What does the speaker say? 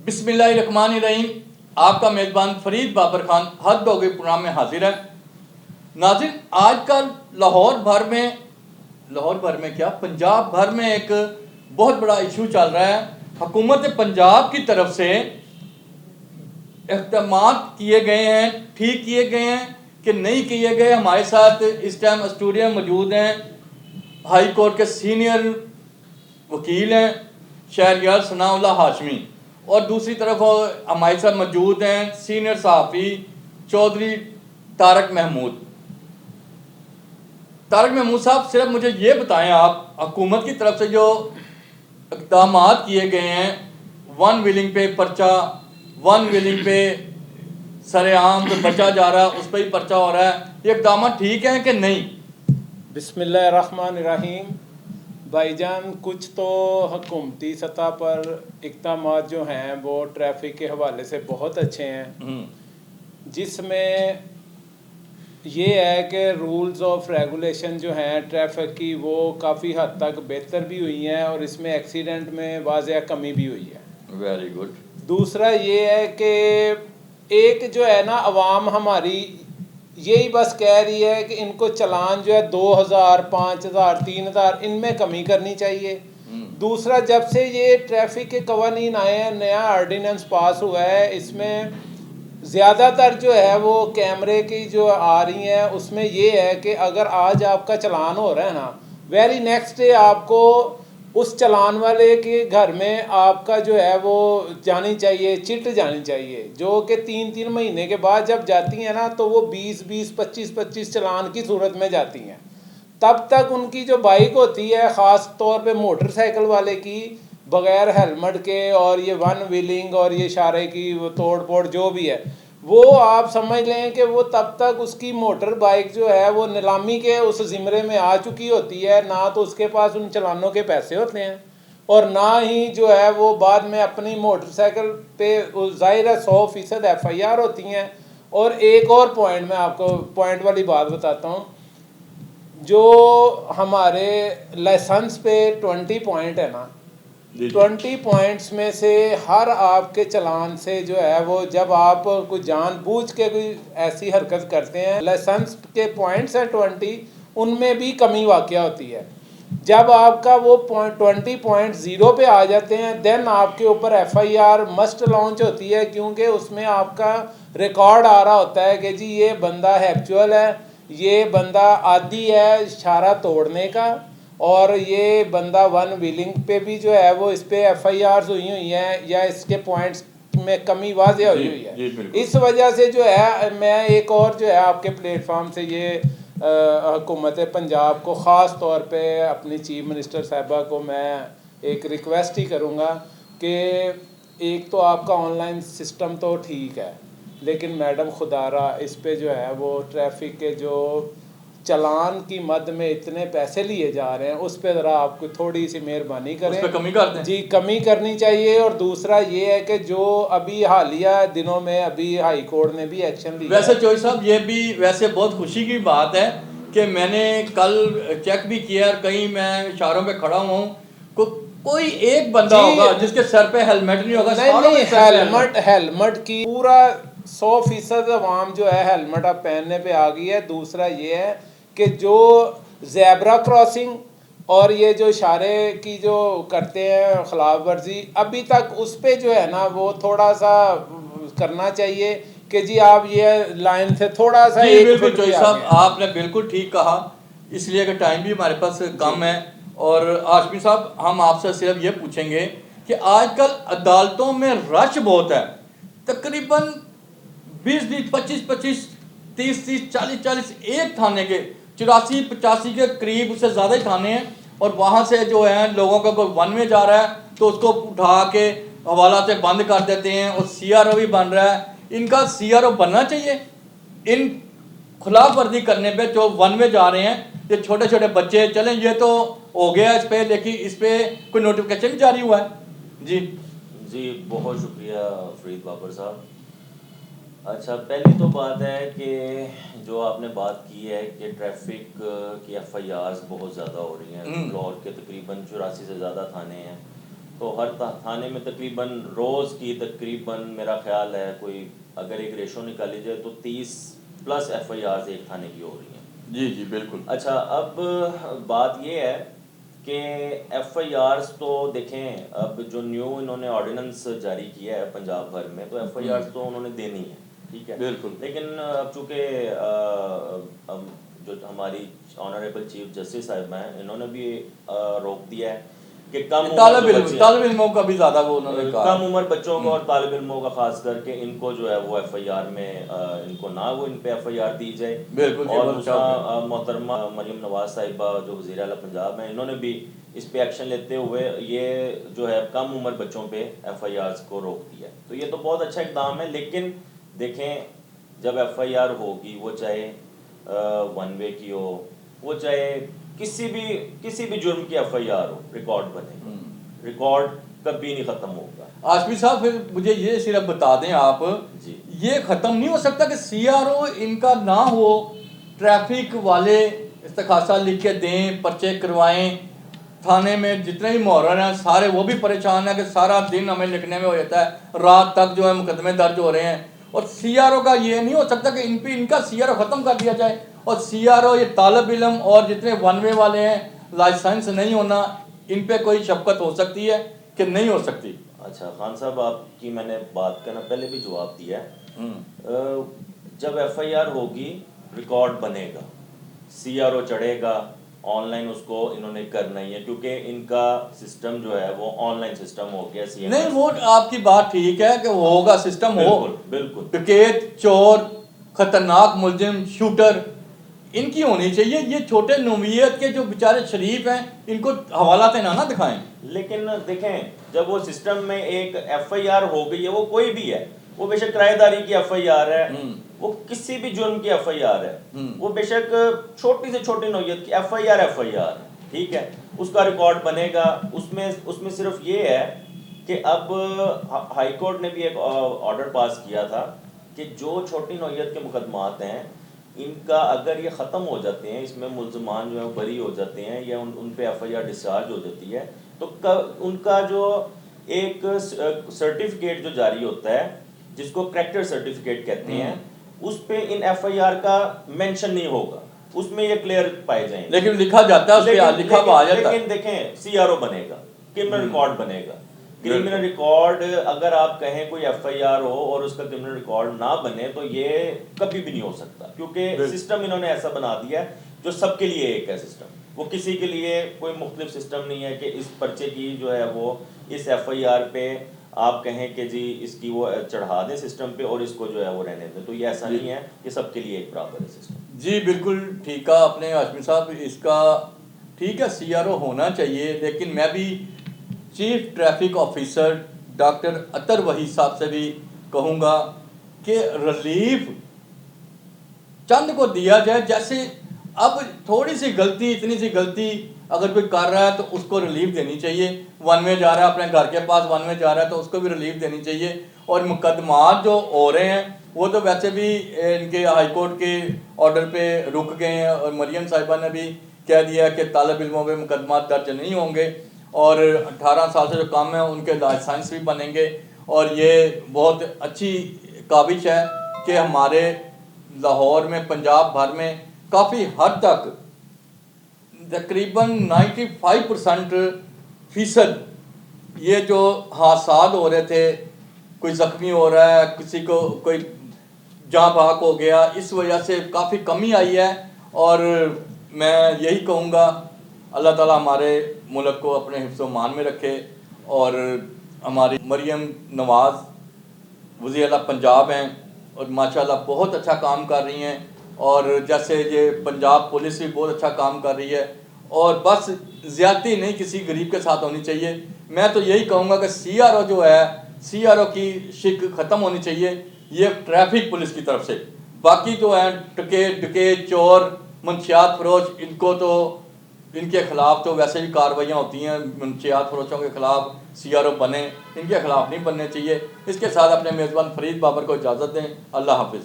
بسم اللہ الرحمن الرحیم. آپ کا میزبان فرید بابر خان حد ہو گئی پروگرام میں حاضر ہے. ناظرین، آج کل لاہور بھر میں کیا پنجاب بھر میں ایک بہت بڑا ایشو چل رہا ہے. حکومت پنجاب کی طرف سے اقدامات کیے گئے ہیں، ٹھیک کیے گئے ہیں کہ نہیں کیے گئے. ہمارے ساتھ اس ٹائم اسٹوڈیو موجود ہیں ہائی کورٹ کے سینئر وکیل ہیں شہریار ثناء اللہ ہاشمی، اور دوسری طرف ہمارے ساتھ موجود ہیں سینئر صحافی چودھری طارق محمود. طارق محمود صاحب، صرف مجھے یہ بتائیں، آپ حکومت کی طرف سے جو اقدامات کیے گئے ہیں، ون ویلنگ پہ پرچہ، ون ویلنگ پہ سر عام پہ بچا جا رہا ہے، اس پہ ہی پرچہ ہو رہا ہے، یہ اقدامات ٹھیک ہیں کہ نہیں؟ بسم اللہ الرحمن الرحیم. بھائی جان، کچھ تو حکومتی سطح پر اقدامات جو ہیں وہ ٹریفک کے حوالے سے بہت اچھے ہیں، جس میں یہ ہے کہ رولز آف ریگولیشن جو ہیں ٹریفک کی وہ کافی حد تک بہتر بھی ہوئی ہیں، اور اس میں ایکسیڈنٹ میں واضح کمی بھی ہوئی ہے. Very good. دوسرا یہ ہے کہ ایک جو ہے نا عوام ہماری یہی بس کہہ رہی ہے کہ ان کو چلان جو ہے 2000 5000 3000 ان میں کمی کرنی چاہیے. دوسرا، جب سے یہ ٹریفک کے قوانین آئے ہیں، نیا آرڈیننس پاس ہوا ہے، اس میں زیادہ تر جو ہے وہ کیمرے کی جو آ رہی ہیں، اس میں یہ ہے کہ اگر آج آپ کا چلان ہو رہا ہے نا، ویری نیکسٹ ڈے آپ کو اس چلان والے کے گھر میں آپ کا جو ہے وہ جانی چاہیے، چٹ جانی چاہیے، جو کہ 3 مہینے کے بعد جب جاتی ہیں نا تو وہ 20 25 چلان کی صورت میں جاتی ہیں. تب تک ان کی جو بائک ہوتی ہے، خاص طور پہ موٹر سائیکل والے کی، بغیر ہیلمٹ کے اور یہ ون ویلنگ اور یہ اشارے کی وہ توڑ پھوڑ جو بھی ہے، وہ آپ سمجھ لیں کہ وہ تب تک اس کی موٹر بائک جو ہے وہ نیلامی کے اس زمرے میں آ چکی ہوتی ہے، نہ تو اس کے پاس ان چلانوں کے پیسے ہوتے ہیں، اور نہ ہی جو ہے وہ بعد میں اپنی موٹر سائیکل پہ ظاہر ہے 100% FIR ہوتی ہیں. اور ایک اور پوائنٹ میں آپ کو پوائنٹ والی بات بتاتا ہوں، جو ہمارے لائسنس پہ 20 پوائنٹ ہے نا، 20 پوائنٹس میں سے ہر آپ کے چلان سے جو ہے وہ جب آپ کوئی جان بوجھ کے کوئی ایسی حرکت کرتے ہیں، لائسنس کے پوائنٹس ہیں 20، ان میں بھی کمی واقع ہوتی ہے. جب آپ کا وہ 20.0 پہ آ جاتے ہیں، دین آپ کے اوپر FIR مسٹ لانچ ہوتی ہے، کیونکہ اس میں آپ کا ریکارڈ آ رہا ہوتا ہے کہ جی یہ بندہ ہیبچول ہے، یہ بندہ عادی ہے اشارہ توڑنے کا، اور یہ بندہ ون ویلنگ پہ بھی جو ہے وہ اس پہ FIRs ہوئی ہیں، یا اس کے پوائنٹس میں کمی واضح ہوئی ہے. اس وجہ سے جو ہے میں ایک اور جو ہے آپ کے پلیٹ فارم سے یہ حکومت پنجاب کو، خاص طور پہ اپنی چیف منسٹر صاحبہ کو میں ایک ریکویسٹ ہی کروں گا کہ ایک تو آپ کا آن لائن سسٹم تو ٹھیک ہے، لیکن میڈم خدا را اس پہ جو ہے وہ ٹریفک کے جو چلان کی مد میں اتنے پیسے لیے جا رہے ہیں، اس پہ ذرا آپ کو تھوڑی سی مہربانی کریں، اس پہ کمی کر دیں. جی کمی کرنی چاہیے. اور دوسرا یہ ہے کہ جو ابھی حالیہ دنوں میں ابھی ہائی کورٹ نے بھی ایکشن لیا. ویسے چوہی صاحب، یہ بھی ویسے بہت خوشی کی بات ہے کہ میں نے کل چیک بھی کیا، اور کہیں میں اشاروں پہ کھڑا ہوا ہوں، کوئی ایک بندہ ہوگا جس کے سر پہ ہیلمٹ نہیں ہوگا. نہیں، ہیلمٹ کی پورا 100% عوام جو ہے ہیلمٹ اب پہننے پہ آ گئی ہے. دوسرا یہ ہے کہ جو زیبرا کراسنگ اور یہ جو اشارے کی جو کرتے ہیں خلاف ورزی، ابھی تک اس پہ جو ہے نا وہ تھوڑا سا کرنا چاہیے کہ جی آپ یہ لائن سے تھوڑا سا جی بالکل چوہی صاحب، آپ نے بالکل ٹھیک کہا، اس لیے کہ ٹائم بھی ہمارے پاس کم ہے. اور ہاشمی صاحب، ہم آپ سے صرف یہ پوچھیں گے کہ آج کل عدالتوں میں رش بہت ہے، تقریباً 20 25 30 40 ایک تھانے کے 84 85 کے قریب، اس سے زیادہ ہی تھانے ہیں، اور وہاں سے جو ہے لوگوں کا کوئی ون میں جا رہا ہے تو اس کو اٹھا کے حوالہ سے بند کر دیتے ہیں، اور CRO بھی بن رہا ہے. ان کا CRO بننا چاہیے ان خلاف ورزی کرنے پہ جو ون میں جا رہے ہیں. یہ چھوٹے چھوٹے بچے، چلیں یہ تو ہو گیا اس پہ، لیکن اس پہ کوئی نوٹیفکیشن بھی جاری ہوا ہے؟ جی بہت شکریہ فرید بابر صاحب. اچھا، پہلی تو بات ہے کہ جو آپ نے بات کی ہے کہ ٹریفک کی FIRs بہت زیادہ ہو رہی ہیں. لاہور کے تقریباً 84 سے زیادہ تھانے ہیں، تو ہر تھانے میں تقریباً روز کی تقریباً میرا خیال ہے کوئی اگر ایک ریشو نکالی جائے تو 30+ FIRs ایک تھانے کی ہو رہی ہیں. جی جی بالکل. اچھا اب بات یہ ہے کہ FIRs تو دیکھیں اب جو نیو انہوں نے آرڈیننس جاری کیا ہے پنجاب بھر میں تو FIRs تو انہوں نے دینی ہے, ٹھیک ہے, بالکل. لیکن اب چونکہ جو ہماری آنریبل چیف جسٹس صاحب ہیں انہوں نے بھی روک دیا ہے کہ طالب علموں کا بھی زیادہ وہ انہوں نے کہا کم عمر بچوں کو اور طالب علموں کا خاص کر کے ان کو جو ہے وہ FIR میں ان کو نہ وہ ان پہ FIR دی جائے. بالکل. اور دوسرا محترمہ مریم نواز صاحبہ جو وزیر اعلیٰ پنجاب ہیں انہوں نے بھی اس پہ ایکشن لیتے ہوئے یہ جو ہے کم عمر بچوں پہ FIRs کو روک دیا. تو یہ تو بہت اچھا اقدام ہے, لیکن دیکھیں جب FIR ہوگی وہ چاہے 1 وے کی ہو, وہ چاہے کسی بھی جرم کی FIR ہو, ریکارڈ بنے گا, ریکارڈ کبھی نہیں ختم ہوگا. ہاشمی صاحب پھر مجھے یہ صرف بتا دیں آپ, جی یہ ختم نہیں ہو سکتا کہ CRO ان کا نہ ہو, ٹریفک والے استغاثہ لکھ کے دیں, پرچے کروائیں, تھانے میں جتنے بھی محرر ہیں سارے وہ بھی پریشان ہیں کہ سارا دن ہمیں لکھنے میں ہو جاتا ہے, رات تک جو ہے مقدمے درج ہو رہے ہیں. اور CRO کا یہ نہیں ہو سکتا کہ ان کا CRO ختم کر دیا جائے, اور CRO یہ طالب علم اور جتنے 1 وے والے ہیں لائسنس نہیں ہونا, ان پہ کوئی شفقت ہو سکتی ہے کہ نہیں ہو سکتی؟ اچھا خان صاحب آپ کی میں نے بات کا نا پہلے بھی جواب دیا ہے. جب FIR ہوگی ریکارڈ بنے گا, CRO چڑھے گا, آن لائن اس کو انہوں نے کرنا ہی ہے کیونکہ ان کا سسٹم جو ہے وہ آن لائن سسٹم ہو گیا. نہیں وہ آپ کی بات ٹھیک ہے کہ ہوگا سسٹم ہو, بالکل ڈکیت, چور, خطرناک ملزم, شوٹر, ان کی ہونی چاہیے. یہ چھوٹے نوعیت کے جو بیچارے شریف ہیں ان کو حوالات نہ دکھائیں. لیکن دیکھیں جب وہ سسٹم میں ایک FIR ہو گئی ہے, وہ کوئی بھی ہے, وہ بے شک کرایہ داری کی FIR ہے, وہ کسی بھی جرم کی FIR ہے, وہ بے شک چھوٹی سے چھوٹی نوعیت کی FIR, ٹھیک ہے, اس کا ریکارڈ بنے گا. اس میں صرف یہ ہے کہ اب ہائی کورٹ نے بھی ایک آرڈر پاس کیا تھا کہ جو چھوٹی نوعیت کے مقدمات ہیں ان کا اگر یہ ختم ہو جاتے ہیں, اس میں ملزمان جو ہیں بری ہو جاتے ہیں یا ان پہ FIR ڈسچارج ہو جاتی ہے, تو ان کا جو ایک سرٹیفکیٹ جو جاری ہوتا ہے جس کو کریکٹر سرٹیفکیٹ کہتے ہیں, اس پہ ان FIR کا مینشن نہیں ہوگا, اس میں یہ کلیئر پائے جائیں گے. لیکن لکھا جاتا ہے, اس پہ لکھا ہوا آ جاتا ہے. لیکن دیکھیں CRO بنے گا, کرمنل ریکارڈ بنے گا. کرمنل ریکارڈ اگر آپ کہیں کوئی FIR ہو اور اس کا کرمنل ریکارڈ نہ بنے تو یہ کبھی بھی نہیں ہو سکتا, کیونکہ سسٹم انہوں نے ایسا بنا دیا ہے جو سب کے لیے ایک ہے سسٹم. وہ کسی کے لیے کوئی مختلف سسٹم نہیں ہے کہ اس پرچے کی جو ہے وہ اس FIR پہ آپ کہیں کہ جی اس کی وہ چڑھا دیں سسٹم پہ اور اس کو جو ہے وہ رہنے دیں. تو یہ ایسا نہیں ہے کہ سب کے لیے ایک برابر ہے سسٹم. جی بالکل ٹھیک ہے آپ نے ہاشمی صاحب, اس کا ٹھیک ہے CRO ہونا چاہیے, لیکن میں بھی چیف ٹریفک آفیسر ڈاکٹر اطہر وحید صاحب سے بھی کہوں گا کہ ریلیف چند کو دیا جائے. جیسے اب تھوڑی سی غلطی, اتنی سی غلطی اگر کوئی کر رہا ہے تو اس کو ریلیف دینی چاہیے. 1 وے جا رہا ہے اپنے گھر کے پاس 1 وے جا رہا ہے تو اس کو بھی ریلیف دینی چاہیے. اور مقدمات جو ہو رہے ہیں وہ تو ویسے بھی ان کے ہائی کورٹ کے آرڈر پہ رک گئے ہیں, اور مریم صاحبہ نے بھی کہہ دیا کہ طالب علموں پہ مقدمات درج نہیں ہوں گے, اور 18 سال سے جو کم ہیں ان کے لائسنس بھی بنیں گے. اور یہ بہت اچھی کاوش ہے کہ ہمارے لاہور میں, پنجاب بھر میں کافی حد تک تقریباً 95% یہ جو حادثات ہو رہے تھے, کوئی زخمی ہو رہا ہے, کسی کو کوئی جاں بحق ہو گیا, اس وجہ سے کافی کمی آئی ہے. اور میں یہی کہوں گا اللہ تعالیٰ ہمارے ملک کو اپنے حفظ و امان میں رکھے. اور ہماری مریم نواز وزیر اعلیٰ پنجاب ہیں اور ماشاءاللہ بہت اچھا کام کر رہی ہیں, اور جیسے یہ پنجاب پولیس بھی بہت اچھا کام کر رہی ہے. اور بس زیادتی نہیں کسی غریب کے ساتھ ہونی چاہیے. میں تو یہی کہوں گا کہ CRO جو ہے, CRO کی شک ختم ہونی چاہیے یہ ٹریفک پولیس کی طرف سے. باقی جو ہیں ڈکیت, چور, منشیات فروش, ان کو تو ان کے خلاف تو ویسے بھی کارروائیاں ہوتی ہیں. منشیات فروشوں کے خلاف CRO بنے, ان کے خلاف نہیں بننے چاہیے. اس کے ساتھ اپنے میزبان فرید بابر کو اجازت دیں. اللہ حافظ.